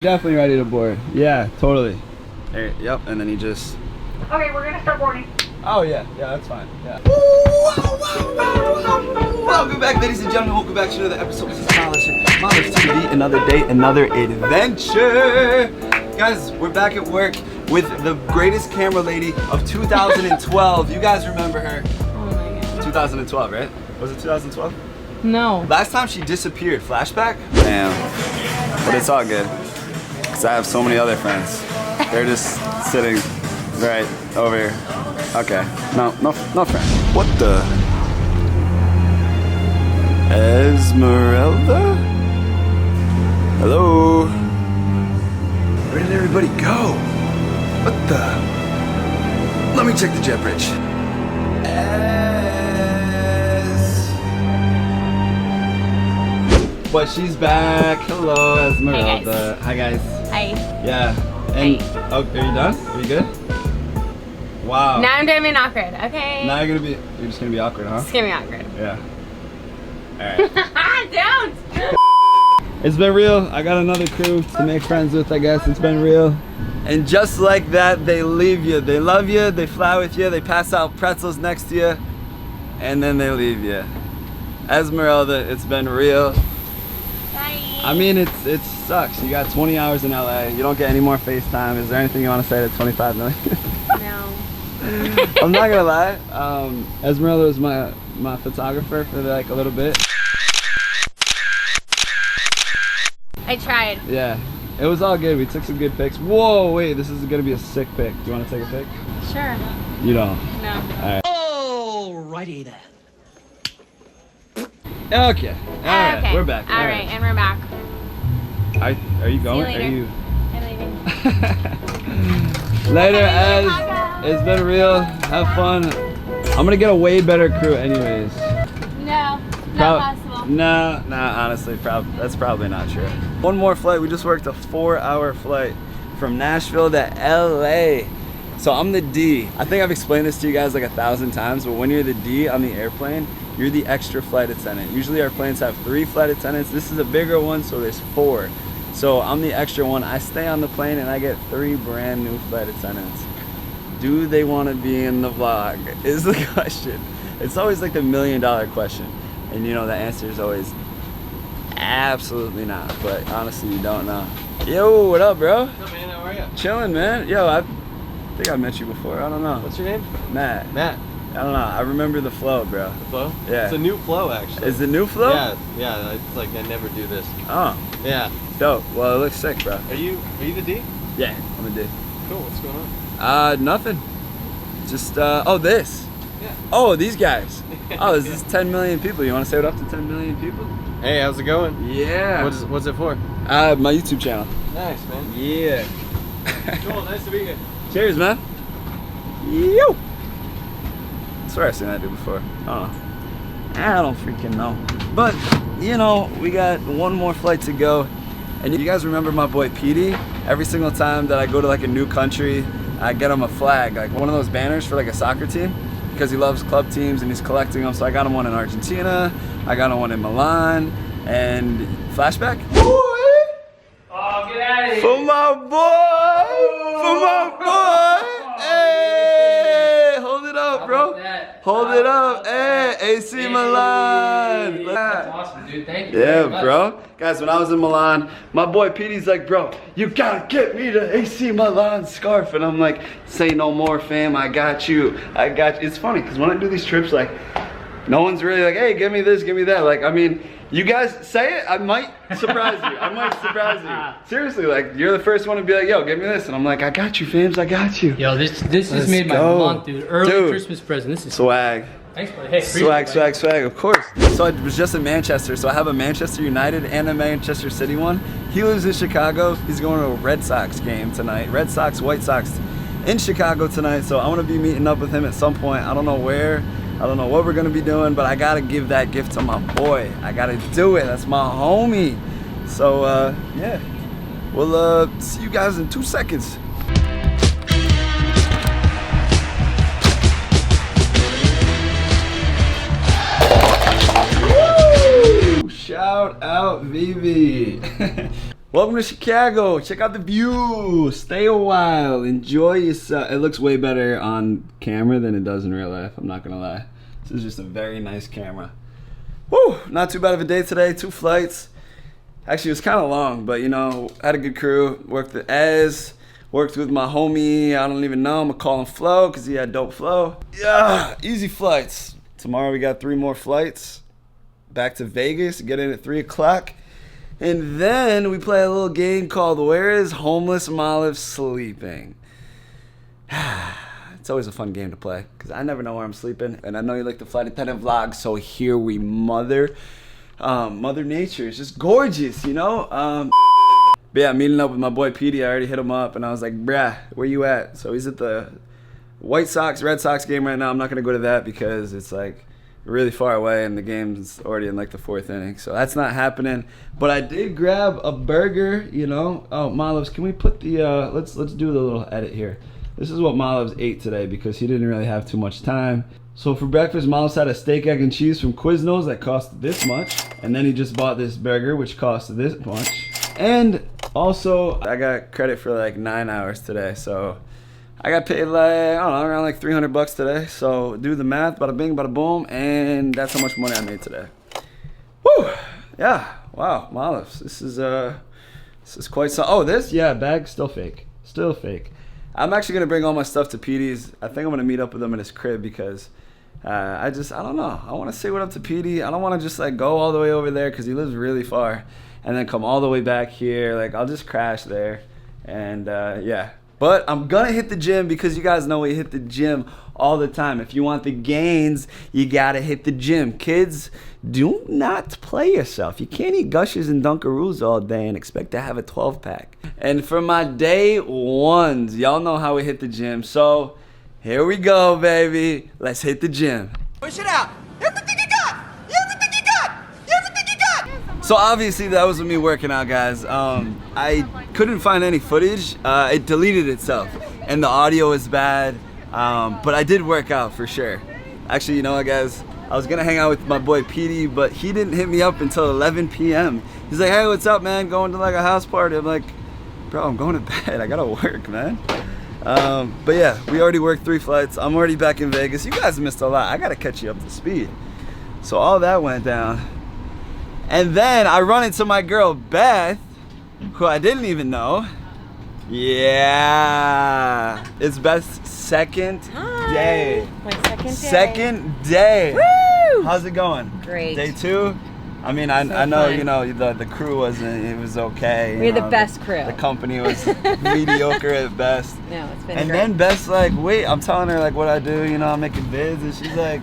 Definitely ready to board. Yeah, totally. Hey, yep, and then you just... Okay, we're gonna start boarding. Oh yeah, that's fine. Yeah. Welcome back, ladies and gentlemen. Welcome back to another episode of Molives TV. Another day, another adventure. Guys, we're back at work with the greatest camera lady of 2012. You guys remember her? Oh my god. 2012, right? Was it 2012? No. Last time she disappeared. Flashback? Damn. But it's all good. Because I have so many other friends. They're just sitting right over here. Okay. No friends. What the? Esmeralda? Hello? Where did everybody go? What the? Let me check the jet bridge. But she's back. Hello, Esmeralda. Hi guys. Hi. Yeah. And oh, are you done? Are you good? Wow. Now I'm doing being awkward. Okay. Now you're just gonna be awkward, huh? It's gonna be awkward. Yeah. Alright. Don't! It's been real. I got another crew to make friends with, I guess. It's been real. And just like that, they leave you. They love you, they fly with you, they pass out pretzels next to you, and then they leave you. Esmeralda, it's been real. I mean, it sucks. You got 20 hours in LA. You don't get any more FaceTime. Is there anything you want to say to 25 million? No. I'm not gonna lie. Esmeralda was my photographer for like a little bit. I tried. Yeah, it was all good. We took some good pics. Whoa, wait, this is gonna be a sick pic. Do you want to take a pic? Sure. You don't. No. All right. Alrighty then. Okay. All right. Okay. We're back. All right, and we're back. Are you going? See you later. Are you? I'm leaving. Later, Okay, Ez. It's been real. Have fun. I'm gonna get a way better crew, anyways. No, not possible. No, honestly, that's probably not true. One more flight. We just worked a 4-hour flight from Nashville to LA. So I'm the D. I think I've explained this to you guys like 1,000 times, but when you're the D on the airplane, you're the extra flight attendant. Usually our planes have 3 flight attendants. This is a bigger one, so there's 4. So I'm the extra one. I stay on the plane and I get 3 brand new flight attendants. Do they want to be in the vlog is the question. It's always like the $1 million question. And you know the answer is always absolutely not. But honestly, you don't know. Yo, what up, bro? What's up, man? How are you? Chilling, man. Yo, I think I met you before. I don't know. What's your name? Matt. Matt. I don't know. I remember the flow, bro. The flow? Yeah. It's a new flow, actually. Is it new flow? Yeah. It's like I never do this. Oh. Yeah. Dope. Well, it looks sick, bro. Are you the D? Yeah, I'm a D. Cool. What's going on? Nothing. Just oh, this. Yeah. Oh, these guys. Oh, this is 10 million people. You want to say what up to 10 million people? Hey, how's it going? Yeah. What's it for? My YouTube channel. Nice, man. Yeah. Cool. Nice to meet you. Cheers, man. Yo. I swear I've seen that dude before. I don't freaking know. But, you know, we got one more flight to go. And you guys remember my boy Petey? Every single time that I go to like a new country, I get him a flag, like one of those banners for like a soccer team, because he loves club teams and he's collecting them. So I got him one in Argentina, I got him one in Milan, and flashback. Oh, get out of here. For my boy! For my boy! Hey! Hold it up, bro. Hold it up. Hey, AC Milan. That's awesome, dude. Thank you. Yeah, very much. bro. Guys, when I was in Milan, my boy Petey's like, bro, you gotta get me the AC Milan scarf. And I'm like, say no more, fam. I got you. I got you. It's funny, because when I do these trips, like, no one's really like, hey, give me this, give me that. Like, I mean, you guys say it, I might surprise you. I might surprise you. Seriously, like, you're the first one to be like, yo, give me this. And I'm like, I got you, fams, I got you. Yo, this Let's has made my go. month, dude. Early Dude. Christmas present. This is Swag. Thanks, buddy. Hey, Swag, of course. So I was just in Manchester, so I have a Manchester United and a Manchester City one. He lives in Chicago. He's going to a Red Sox game tonight. Red Sox, White Sox in Chicago tonight. So I'm going to be meeting up with him at some point. I don't know where. I don't know what we're going to be doing, but I got to give that gift to my boy. I got to do it. That's my homie. So, yeah. We'll see you guys in 2 seconds. Shout out Vivi. Welcome to Chicago. Check out the view. Stay a while. Enjoy yourself. It looks way better on camera than it does in real life. I'm not gonna lie. This is just a very nice camera. Woo! Not too bad of a day today. 2 flights. Actually, it was kind of long, but you know, had a good crew. Worked with Ez. Worked with my homie. I don't even know. I'm gonna call him Flo because he had dope flow. Yeah, easy flights. Tomorrow we got 3 more flights. Back to Vegas. Get in at 3 o'clock. And then we play a little game called Where is Homeless Molives Sleeping? It's always a fun game to play because I never know where I'm sleeping. And I know you like the flight attendant vlog, so here we Mother Nature is just gorgeous, you know? But yeah, meeting up with my boy Petey. I already hit him up and I was like, bruh, where you at? So he's at the White Sox, Red Sox game right now. I'm not going to go to that because it's like really far away and the game's already in like the 4th inning, so that's not happening. But I did grab a burger, you know. Oh, Molives, can we put the let's do the little edit here. This is what Molives ate today because he didn't really have too much time. So for breakfast, Molives had a steak, egg, and cheese from Quiznos that cost this much, and then he just bought this burger which cost this much. And also I got credit for like 9 hours today, so I got paid like, I don't know, around like $300 today. So do the math, bada bing, bada boom, and that's how much money I made today. Woo! Yeah, wow, Molives. This is quite some. Oh, this? Yeah, bag's still fake. Still fake. I'm actually gonna bring all my stuff to Petey's. I think I'm gonna meet up with him in his crib because I don't know. I wanna say what up to Petey. I don't wanna just like go all the way over there because he lives really far and then come all the way back here. Like I'll just crash there and yeah. But I'm gonna hit the gym because you guys know we hit the gym all the time. If you want the gains, you gotta hit the gym. Kids, do not play yourself. You can't eat Gushers and Dunkaroos all day and expect to have a 12-pack. And for my day ones, y'all know how we hit the gym. So here we go, baby. Let's hit the gym. Push it out. Everything you got. Everything you got. Everything you got. So obviously that was with me working out, guys. I couldn't find any footage. It deleted itself and the audio is bad, but I did work out for sure. Actually, you know what, guys? I was gonna hang out with my boy Petey, but he didn't hit me up until 11 p.m. He's like, hey, what's up, man? Going to like a house party. I'm like, bro, I'm going to bed. I gotta work, man. But yeah, we already worked 3 flights. I'm already back in Vegas. You guys missed a lot. I gotta catch you up to speed. So all that went down. And then I run into my girl, Beth, who I didn't even know. Yeah. It's Beth's second day. My second day. Second day. Woo! How's it going? Great. Day 2? I mean, I know, fun. you know, the crew wasn't, it was okay. We're the best crew. The company was mediocre at best. No, it's been And great. then Beth's like, wait, I'm telling her like what I do, you know, I'm making vids, and she's like,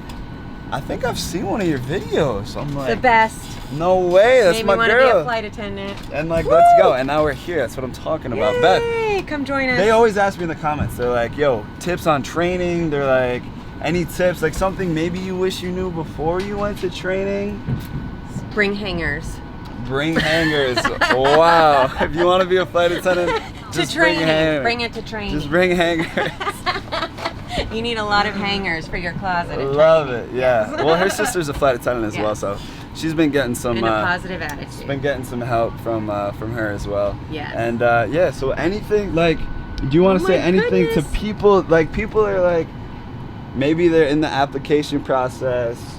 I think I've seen one of your videos. I'm like, the best. no way, that's Made my me want to girl. be a flight attendant. And like, Woo! let's go. And now we're here. That's what I'm talking about. Beth, Yay, come join us. they always ask me in the comments. They're like, yo, tips on training. They're like, any tips? Like something maybe you wish you knew before you went to training? Bring hangers. Bring hangers. Wow. If you want to be a flight attendant, just to training. bring hangers. Bring it to training. Just bring hangers. You need a lot of hangers for your closet. at Love training. it. Yeah. Well, her sister's a flight attendant as Yeah. well, so she's been getting some. And a positive attitude. Been getting some help from her as well. Yes. And yeah, so anything like, do you want to Oh say my anything goodness. to people? Like people are like, maybe they're in the application process.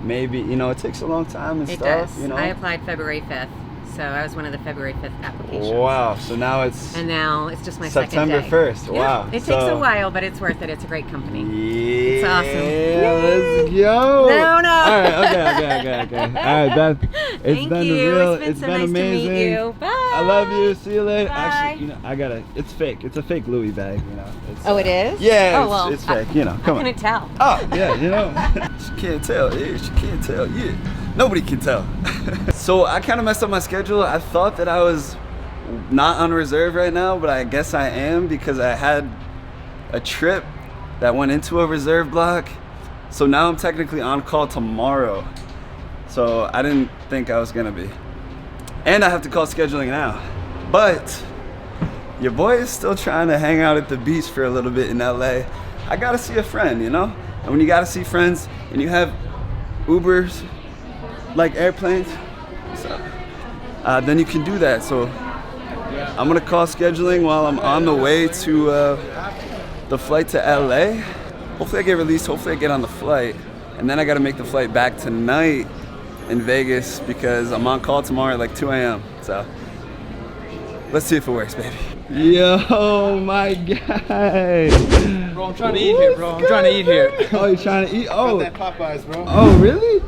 Maybe, you know, it takes a long time and It stuff. does. You know. I applied February 5th, so I was one of the February 5th applications. Wow. So now it's And now it's just my September second day. 1st. Yeah, Wow. It takes So- a while, but it's worth it. It's a great company. Yeah. It's awesome. Let's go. No. All right. Okay. All right, Beth. It's Thank been you. real. It's been so been nice amazing. to meet you. Bye. I love you. See you later. Bye. Actually, you know, it's fake. It's a fake Louis bag, you know. It's, Oh, it is? Yeah, Oh, it's, well, it's fake, you know. Come How on. can it tell? Oh, yeah, you know. She can't tell. Yeah, she can't tell. Yeah. Nobody can tell. So I kind of messed up my schedule. I thought that I was not on reserve right now, but I guess I am because I had a trip that went into a reserve block. So now I'm technically on call tomorrow. So I didn't think I was gonna be. And I have to call scheduling now. But your boy is still trying to hang out at the beach for a little bit in LA. I gotta see a friend, you know? And when you gotta see friends and you have Ubers, like airplanes, so, then you can do that. So I'm gonna call scheduling while I'm on the way to the flight to LA. Hopefully I get released, hopefully I get on the flight. And then I gotta make the flight back tonight in Vegas because I'm on call tomorrow at like 2 a.m. So let's see if it works, baby. Yo, my guy. Bro, I'm trying to eat here, bro. I'm trying to eat here. Oh, you're trying to eat? Oh. Got that Popeyes, bro. Oh, really?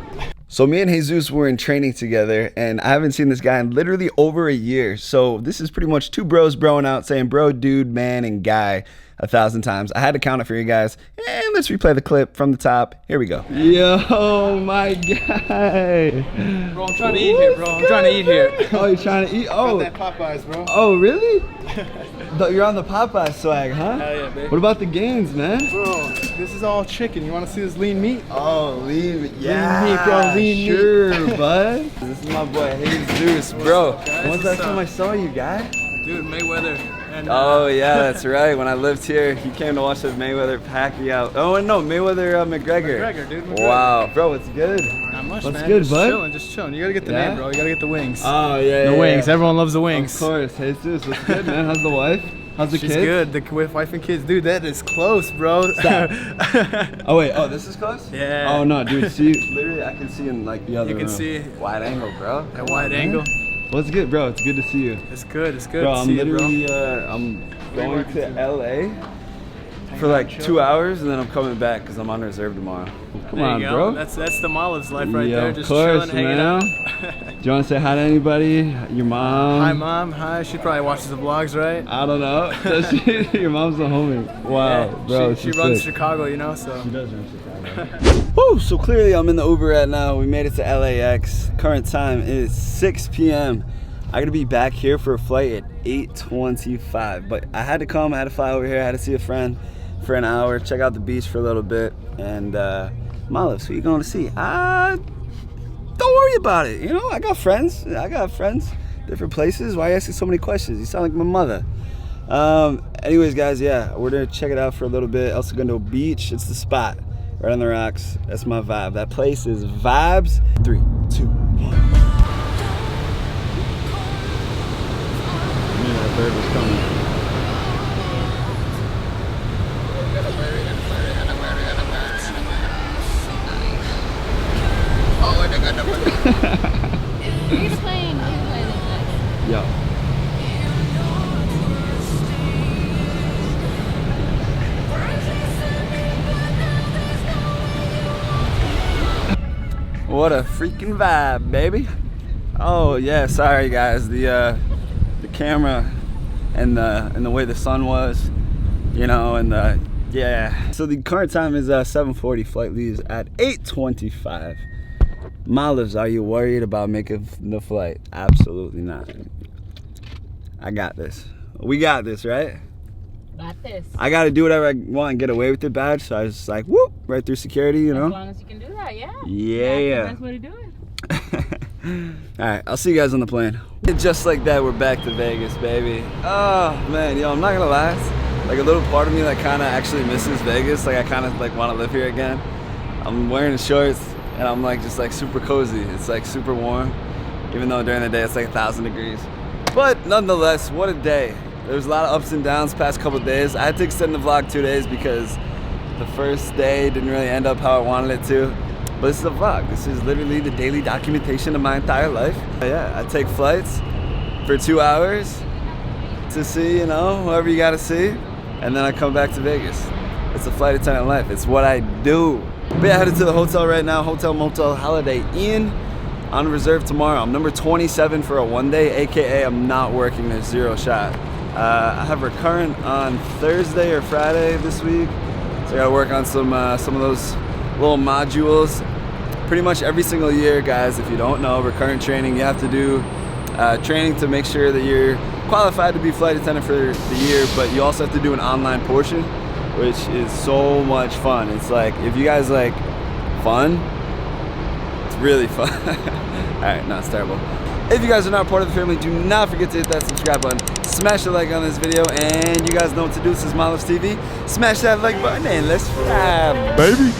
So me and Jesus were in training together, and I haven't seen this guy in literally over a year. So this is pretty much two bros broing out, saying bro, dude, man, and guy 1,000 times. I had to count it for you guys. And let's replay the clip from the top. Here we go. Yo, my guy. Bro, I'm trying to eat here, bro. I'm trying to eat here. Oh, you're trying to eat? Oh. Got that Popeyes, bro. Oh, really? You're on the Popeye swag, huh? Hell yeah, baby. What about the gains, man? Bro, this is all chicken. You want to see this lean meat? Oh, lean meat. Yeah, meat, bro. Lean meat. Sure, bud. This is my boy Jesus, bro. When's the last time I saw you, guy? Dude, Mayweather. And, Oh yeah, that's right. When I lived here, he came to watch the Mayweather Pacquiao. Oh no, Mayweather McGregor. McGregor, dude. McGregor. Wow, bro, what's good? Not much, What's man. good, just bud? Chilling, just chilling. You gotta get the Yeah? name, bro. You gotta get the wings. Oh yeah, The wings. Everyone loves the wings. Of course, Jesus, what's good, man? How's the wife? How's the She's kids? good. The wife and kids, dude. That is close, bro. Oh wait, oh this is close? Yeah. Oh no, dude, see, literally I can see in like the other You can room. see. Wide angle, bro. At wide angle. What's good, bro? It's good to see you. It's good. It's good Bro, to I'm see you, bro. literally, I'm going to LA for like 2 hours, and then I'm coming back because I'm on reserve tomorrow. Come There on, you go. bro. That's the Molives life right Yeah, there. of Just course, chilling, hanging man. out. Do you want to say hi to anybody? Your mom? Hi, mom. Hi. She probably watches the vlogs, right? I don't know. Does she? Your mom's a homie. Wow, Yeah, bro. She runs Chicago, you know. So. She does run Chicago. Woo! So clearly I'm in the Uber right now. We made it to LAX. Current time is 6 p.m. I gotta be back here for a flight at 8:25. But I had to come. I had to fly over here. I had to see a friend for an hour, check out the beach for a little bit, and Molives, who you going to see? Don't worry about it. You know, I got friends. Different places. Why are you asking so many questions? You sound like my mother. Anyways, guys, yeah, we're gonna check it out for a little bit. Also gonna go beach. It's the spot, right on the rocks. That's my vibe. That place is vibes. 3, 2, 1. I knew that bird was coming. He's playing this way. Yo. What a freaking vibe, baby. Oh yeah, sorry guys. The camera and the way the sun was, you know, and yeah. So the current time is 7:40. Flight leaves at 8:25. Molives, are you worried about making the flight? Absolutely not. I got this. We got this, right? Got this. I got to do whatever I want and get away with it badge. So I was just like, whoop, right through security, you know? As long as you can do that, yeah. Yeah. That's the best way to do it. All right, I'll see you guys on the plane. And just like that, we're back to Vegas, baby. Oh man, yo, I'm not gonna lie. Like a little part of me like kind of actually misses Vegas. Like I kind of like want to live here again. I'm wearing the shorts and I'm like just like super cozy. It's like super warm, even though during the day it's like 1,000 degrees. But nonetheless, what a day. There was a lot of ups and downs past couple of days. I had to extend the vlog 2 days because the first day didn't really end up how I wanted it to. But this is a vlog. This is literally the daily documentation of my entire life. Yeah, I take flights for 2 hours to see, you know, whoever you gotta see. And then I come back to Vegas. It's a flight attendant life. It's what I do. But yeah, headed to the hotel right now. Hotel Motel Holiday Inn on reserve tomorrow. I'm number 27 for a 1 day, AKA I'm not working. There's zero shot. I have recurrent on Thursday or Friday this week. So I gotta work on some of those little modules. Pretty much every single year, guys, if you don't know, recurrent training, you have to do training to make sure that you're qualified to be flight attendant for the year, but you also have to do an online portion, which is so much fun. It's like, if you guys like fun, it's really fun. All right, no, it's terrible. If you guys are not part of the family, do not forget to hit that subscribe button. Smash the like on this video, and you guys know what to do. This is Molives TV. Smash that like button and let's ride, baby.